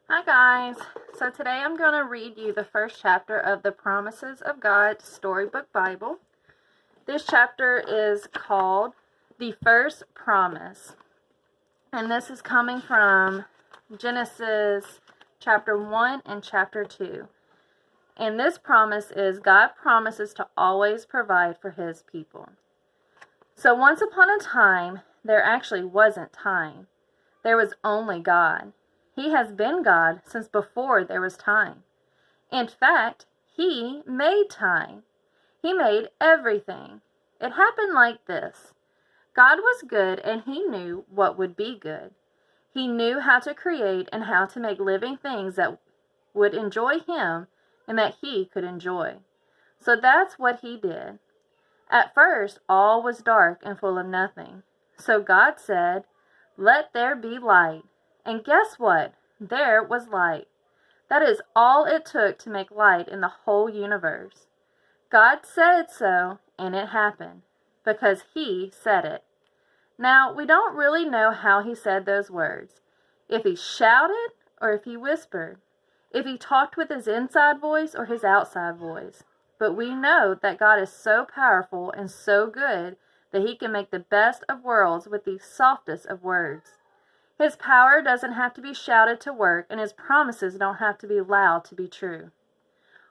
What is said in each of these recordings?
Hi guys! So today I'm going to read you the first chapter of the Promises of God Storybook Bible. This chapter is called The First Promise. And this is coming from Genesis chapter 1 and chapter 2. And this promise is God promises to always provide for his people. So once upon a time, there actually wasn't time. There was only God. He has been God since before there was time. In fact, he made time. He made everything. It happened like this. God was good and he knew what would be good. He knew how to create and how to make living things that would enjoy him and that he could enjoy. So that's what he did. At first, all was dark and full of nothing. So God said, "Let there be light." And guess what? There was light. That is all it took to make light in the whole universe. God said so, and it happened, because he said it. Now, we don't really know how he said those words. If he shouted or if he whispered. If he talked with his inside voice or his outside voice. But we know that God is so powerful and so good that he can make the best of worlds with the softest of words. His power doesn't have to be shouted to work, and his promises don't have to be loud to be true.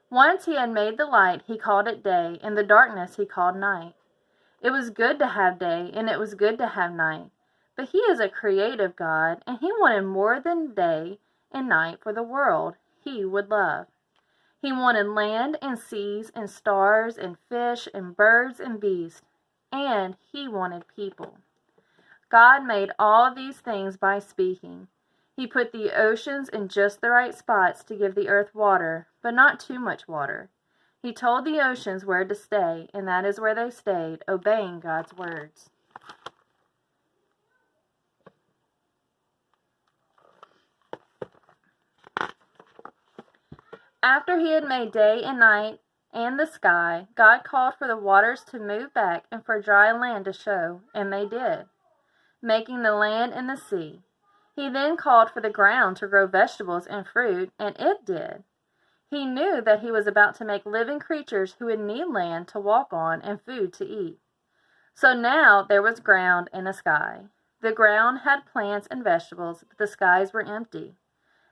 Once he had made the light, he called it day, and the darkness he called night. It was good to have day, and it was good to have night. But he is a creative God, and he wanted more than day and night for the world he would love. He wanted land and seas and stars and fish and birds and beasts, and he wanted people. God made all these things by speaking. He put the oceans in just the right spots to give the earth water, but not too much water. He told the oceans where to stay, and that is where they stayed, obeying God's words. After he had made day and night and the sky, God called for the waters to move back and for dry land to show, and they did, making the land and the sea. He then called for the ground to grow vegetables and fruit, and it did. He knew that he was about to make living creatures who would need land to walk on and food to eat. So now there was ground and a sky. The ground had plants and vegetables, but the skies were empty,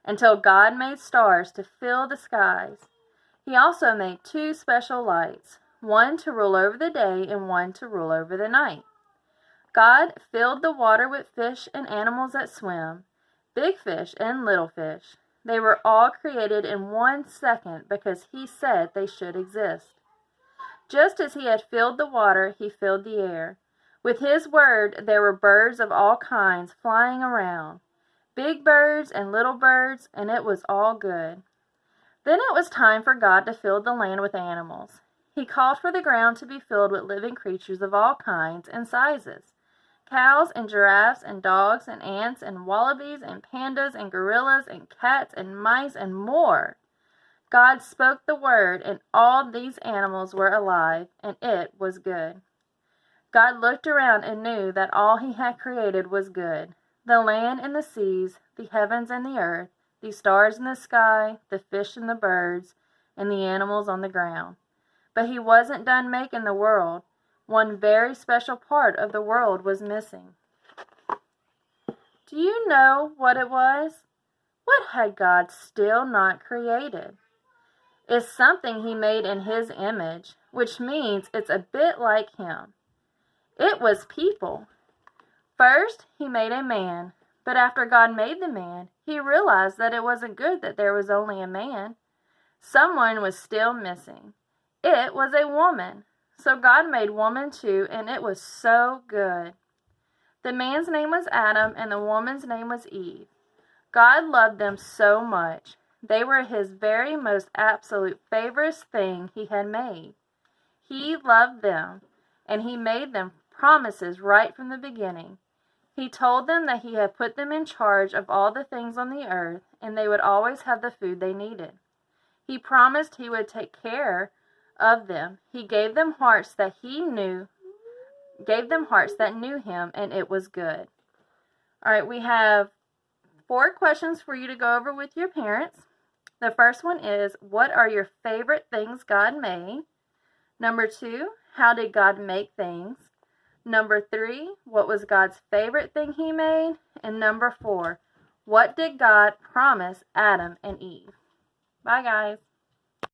until God made stars to fill the skies. He also made two special lights, one to rule over the day and one to rule over the night. God filled the water with fish and animals that swim, big fish and little fish. They were all created in 1 second because he said they should exist. Just as he had filled the water, he filled the air. With his word, there were birds of all kinds flying around, big birds and little birds, and it was all good. Then it was time for God to fill the land with animals. He called for the ground to be filled with living creatures of all kinds and sizes. Cows and giraffes and dogs and ants and wallabies and pandas and gorillas and cats and mice and more. God spoke the word, and all these animals were alive, and it was good. God looked around and knew that all he had created was good. The land and the seas, the heavens and the earth, the stars in the sky, the fish and the birds, and the animals on the ground. But he wasn't done making the world. One very special part of the world was missing. Do you know what it was? What had God still not created? It's something he made in his image, which means it's a bit like him. It was people. First, he made a man, but after God made the man, he realized that it wasn't good that there was only a man. Someone was still missing. It was a woman. So God made woman too, and it was so good. The man's name was Adam, and the woman's name was Eve. God loved them so much. They were his very most absolute favorite thing he had made. He loved them, and he made them promises right from the beginning. He told them that he had put them in charge of all the things on the earth, and they would always have the food they needed. He promised he would take care of them. He gave them hearts that knew him, and it was good. All right, we have 4 questions for you to go over with your parents. The first one is, what are your favorite things God made? Number 2, how did God make things? Number 3, what was God's favorite thing he made? And number 4, what did God promise Adam and Eve? Bye, guys.